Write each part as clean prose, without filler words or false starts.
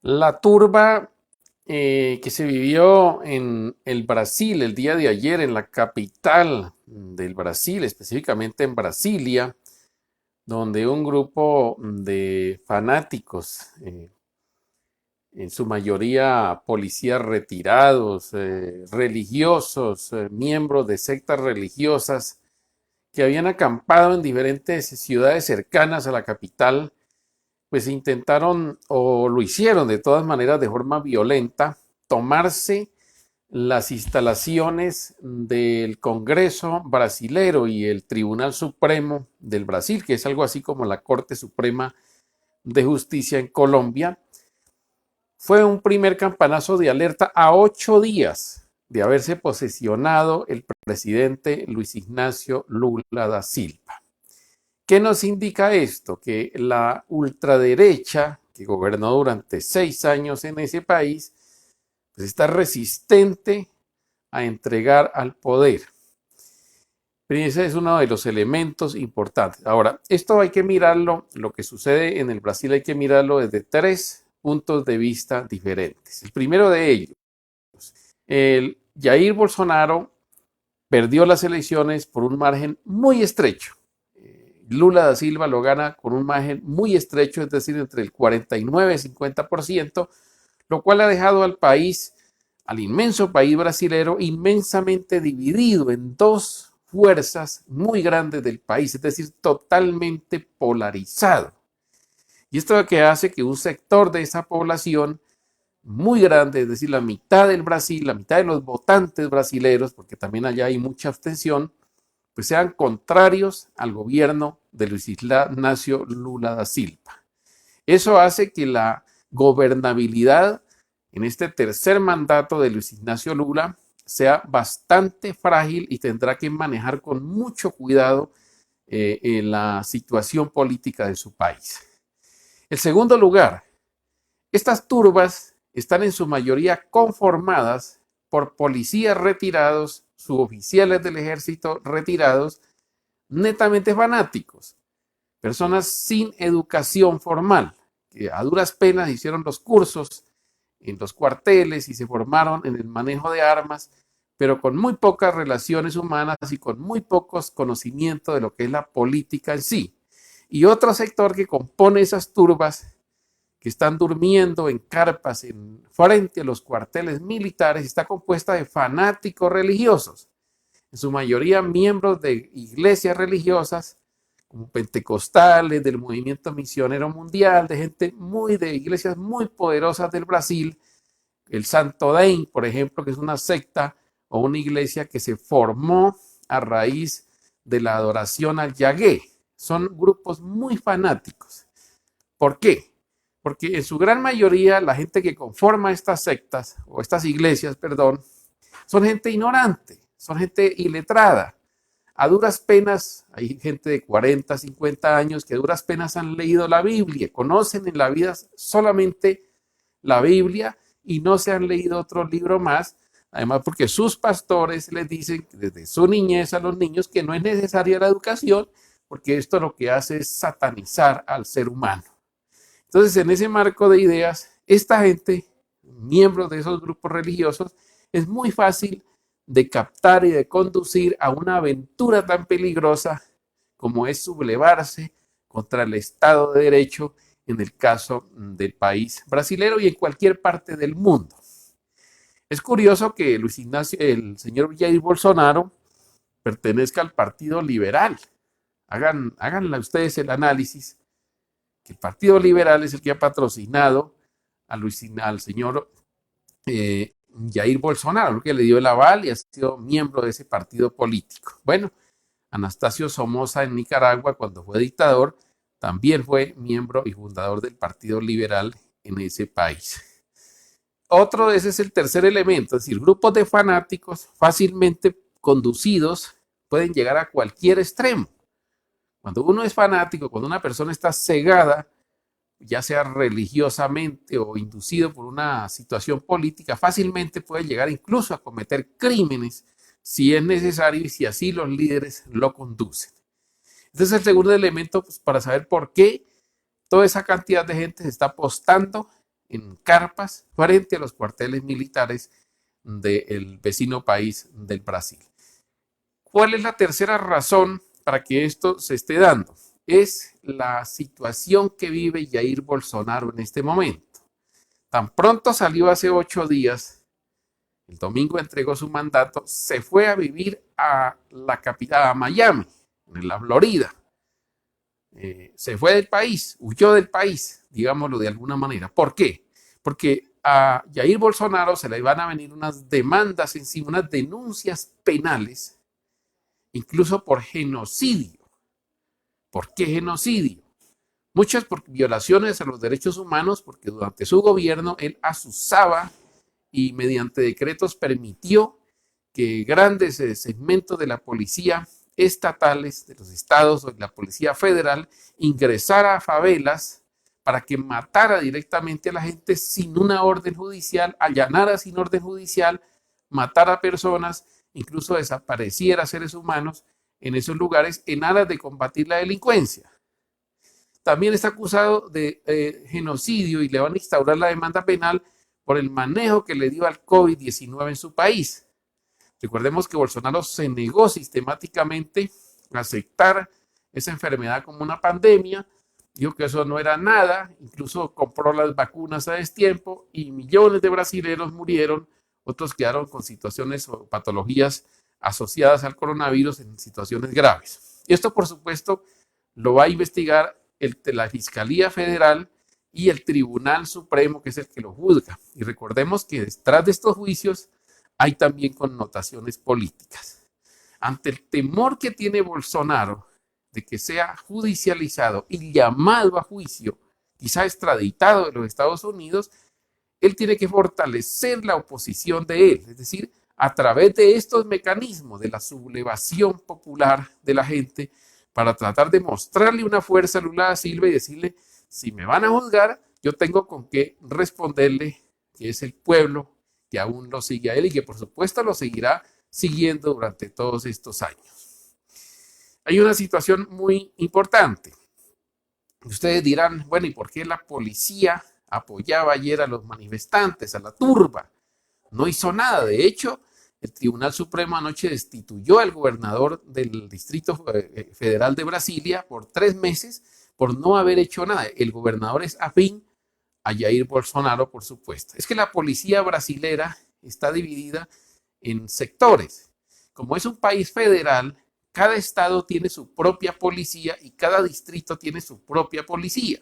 La turba que se vivió en el Brasil el día de ayer, en la capital del Brasil, específicamente en Brasilia, donde un grupo de fanáticos, en su mayoría policías retirados, religiosos, miembros de sectas religiosas, que habían acampado en diferentes ciudades cercanas a la capital, pues intentaron, o lo hicieron de todas maneras de forma violenta, tomarse las instalaciones del Congreso brasilero y el Tribunal Supremo del Brasil, que es algo así como la Corte Suprema de Justicia en Colombia. Fue un primer campanazo de alerta a 8 días de haberse posesionado el presidente Luis Ignacio Lula da Silva. ¿Qué nos indica esto? Que la ultraderecha, que gobernó durante 6 años en ese país, pues está resistente a entregar al poder. Pero ese es uno de los elementos importantes. Ahora, esto hay que mirarlo, lo que sucede en el Brasil hay que mirarlo desde 3 puntos de vista diferentes. El primero de ellos, el Jair Bolsonaro perdió las elecciones por un margen muy estrecho. Lula da Silva lo gana con un margen muy estrecho, es decir, entre el 49 y 50%, lo cual ha dejado al país, al inmenso país brasilero, inmensamente dividido en dos fuerzas muy grandes del país, es decir, totalmente polarizado. Y esto es lo que hace que un sector de esa población muy grande, es decir, la mitad del Brasil, la mitad de los votantes brasileros, porque también allá hay mucha abstención, pues sean contrarios al gobierno de Luis Ignacio Lula da Silva. Eso hace que la gobernabilidad en este tercer mandato de Luis Ignacio Lula sea bastante frágil y tendrá que manejar con mucho cuidado en la situación política de su país. En segundo lugar, estas turbas están en su mayoría conformadas por policías retirados, suboficiales del ejército retirados, netamente fanáticos, personas sin educación formal, que a duras penas hicieron los cursos en los cuarteles y se formaron en el manejo de armas, pero con muy pocas relaciones humanas y con muy pocos conocimientos de lo que es la política en sí. Y otro sector que compone esas turbas que están durmiendo en carpas en frente a los cuarteles militares está compuesta de fanáticos religiosos, en su mayoría miembros de iglesias religiosas como pentecostales, del movimiento misionero mundial, de gente de iglesias muy poderosas del Brasil, el Santo Daime, por ejemplo, que es una secta o una iglesia que se formó a raíz de la adoración al Yahvé. Son grupos muy fanáticos. ¿Por qué? Porque en su gran mayoría la gente que conforma estas sectas, o estas iglesias, perdón, son gente ignorante, son gente iletrada. A duras penas, hay gente de 40, 50 años que a duras penas han leído la Biblia, conocen en la vida solamente la Biblia y no se han leído otro libro más, además porque sus pastores les dicen desde su niñez a los niños que no es necesaria la educación, porque esto lo que hace es satanizar al ser humano. Entonces, en ese marco de ideas, esta gente, miembros de esos grupos religiosos, es muy fácil de captar y de conducir a una aventura tan peligrosa como es sublevarse contra el Estado de Derecho en el caso del país brasilero y en cualquier parte del mundo. Es curioso que Luis Ignacio, el señor Jair Bolsonaro, pertenezca al Partido Liberal. Háganle ustedes el análisis que el Partido Liberal es el que ha patrocinado al señor Jair Bolsonaro, que le dio el aval y ha sido miembro de ese partido político. Bueno, Anastasio Somoza en Nicaragua, cuando fue dictador, también fue miembro y fundador del Partido Liberal en ese país. Ese es el tercer elemento, es decir, grupos de fanáticos fácilmente conducidos pueden llegar a cualquier extremo. Cuando uno es fanático, cuando una persona está cegada, ya sea religiosamente o inducido por una situación política, fácilmente puede llegar incluso a cometer crímenes si es necesario y si así los líderes lo conducen. Este es el segundo elemento, pues, para saber por qué toda esa cantidad de gente se está apostando en carpas frente a los cuarteles militares del vecino país del Brasil. ¿Cuál es la tercera razón para que esto se esté dando? Es la situación que vive Jair Bolsonaro en este momento. Tan pronto salió hace 8 días, el domingo entregó su mandato, se fue a vivir a la capital, a Miami, en la Florida. Se fue del país, huyó del país, digámoslo de alguna manera. ¿Por qué? Porque a Jair Bolsonaro se le van a venir unas demandas encima, unas denuncias penales, incluso por genocidio. ¿Por qué genocidio? Muchas por violaciones a los derechos humanos, porque durante su gobierno él asusaba y mediante decretos permitió que grandes segmentos de la policía estatales de los estados o de la policía federal ingresara a favelas para que matara directamente a la gente sin una orden judicial, allanara sin orden judicial, matara personas, incluso desapareciera seres humanos en esos lugares en aras de combatir la delincuencia. También está acusado de genocidio y le van a instaurar la demanda penal por el manejo que le dio al COVID-19 en su país. Recordemos que Bolsonaro se negó sistemáticamente a aceptar esa enfermedad como una pandemia, dijo que eso no era nada, incluso compró las vacunas a destiempo y millones de brasileños murieron, otros quedaron con situaciones o patologías asociadas al coronavirus en situaciones graves. Y esto, por supuesto, lo va a investigar la Fiscalía Federal y el Tribunal Supremo, que es el que lo juzga. Y recordemos que detrás de estos juicios hay también connotaciones políticas. Ante el temor que tiene Bolsonaro de que sea judicializado y llamado a juicio, quizá extraditado de los Estados Unidos, él tiene que fortalecer la oposición de él, es decir, a través de estos mecanismos de la sublevación popular de la gente, para tratar de mostrarle una fuerza a Lula da Silva y decirle, si me van a juzgar, yo tengo con qué responderle, que es el pueblo que aún lo sigue a él y que por supuesto lo seguirá siguiendo durante todos estos años. Hay una situación muy importante. Ustedes dirán, bueno, ¿y por qué la policía apoyaba ayer a los manifestantes, a la turba? No hizo nada. De hecho, el Tribunal Supremo anoche destituyó al gobernador del Distrito Federal de Brasilia por 3 meses por no haber hecho nada. El gobernador es afín a Jair Bolsonaro, por supuesto. Es que la policía brasilera está dividida en sectores. Como es un país federal, cada estado tiene su propia policía y cada distrito tiene su propia policía.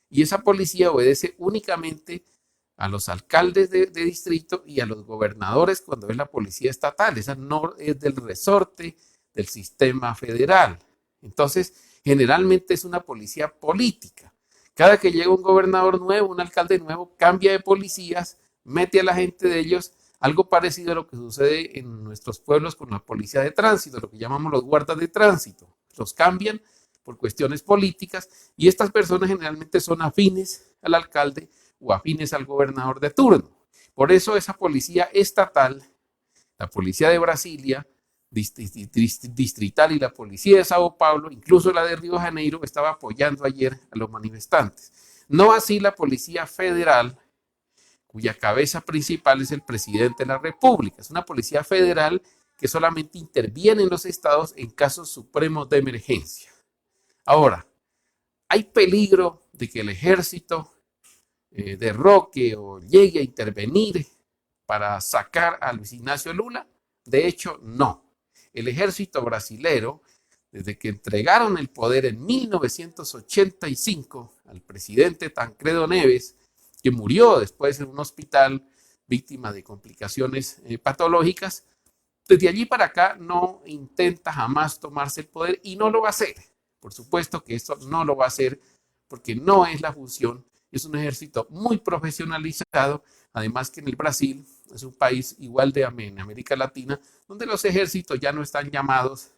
Y esa policía obedece únicamente a los alcaldes de distrito y a los gobernadores cuando es la policía estatal. Esa no es del resorte del sistema federal. Entonces, generalmente es una policía política. Cada que llega un gobernador nuevo, un alcalde nuevo, cambia de policías, mete a la gente de ellos, algo parecido a lo que sucede en nuestros pueblos con la policía de tránsito, lo que llamamos los guardas de tránsito. Los cambian por cuestiones políticas y estas personas generalmente son afines al alcalde o afines al gobernador de turno. Por eso esa policía estatal, la policía de Brasilia, distrital y la policía de Sao Paulo, incluso la de Río de Janeiro, estaba apoyando ayer a los manifestantes. No así la policía federal, cuya cabeza principal es el presidente de la República. Es una policía federal que solamente interviene en los estados en casos supremos de emergencia. Ahora, hay peligro de que el ejército derroque o llegue a intervenir para sacar a Luis Ignacio Lula. De hecho, no. El ejército brasilero, desde que entregaron el poder en 1985 al presidente Tancredo Neves, que murió después en un hospital víctima de complicaciones patológicas, desde allí para acá no intenta jamás tomarse el poder y no lo va a hacer. Por supuesto que esto no lo va a hacer porque no es la función. Es un ejército muy profesionalizado, además que en el Brasil es un país igual de en América Latina, donde los ejércitos ya no están llamados,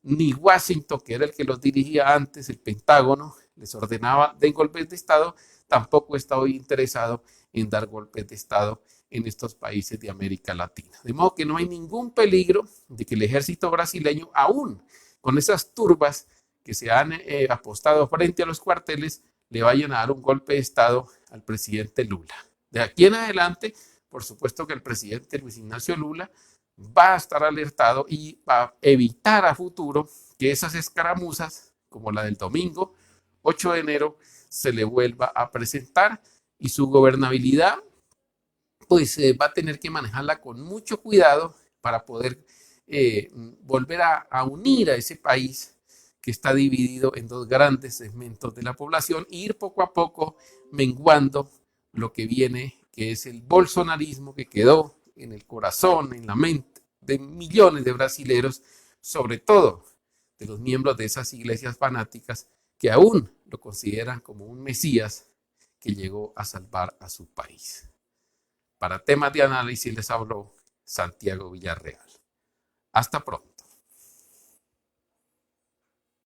ni Washington, que era el que los dirigía antes, el Pentágono, les ordenaba den golpes de Estado, tampoco está hoy interesado en dar golpes de Estado en estos países de América Latina. De modo que no hay ningún peligro de que el ejército brasileño, aún con esas turbas que se han apostado frente a los cuarteles, le vayan a dar un golpe de Estado al presidente Lula. De aquí en adelante, por supuesto que el presidente Luis Ignacio Lula va a estar alertado y va a evitar a futuro que esas escaramuzas, como la del domingo 8 de enero, se le vuelva a presentar y su gobernabilidad pues va a tener que manejarla con mucho cuidado para poder volver a unir a ese país que está dividido en dos grandes segmentos de la población e ir poco a poco menguando lo que viene, que es el bolsonarismo que quedó en el corazón, en la mente de millones de brasileros, sobre todo de los miembros de esas iglesias fanáticas que aún lo consideran como un mesías que llegó a salvar a su país. Para temas de análisis les habló Santiago Villarreal. Hasta pronto.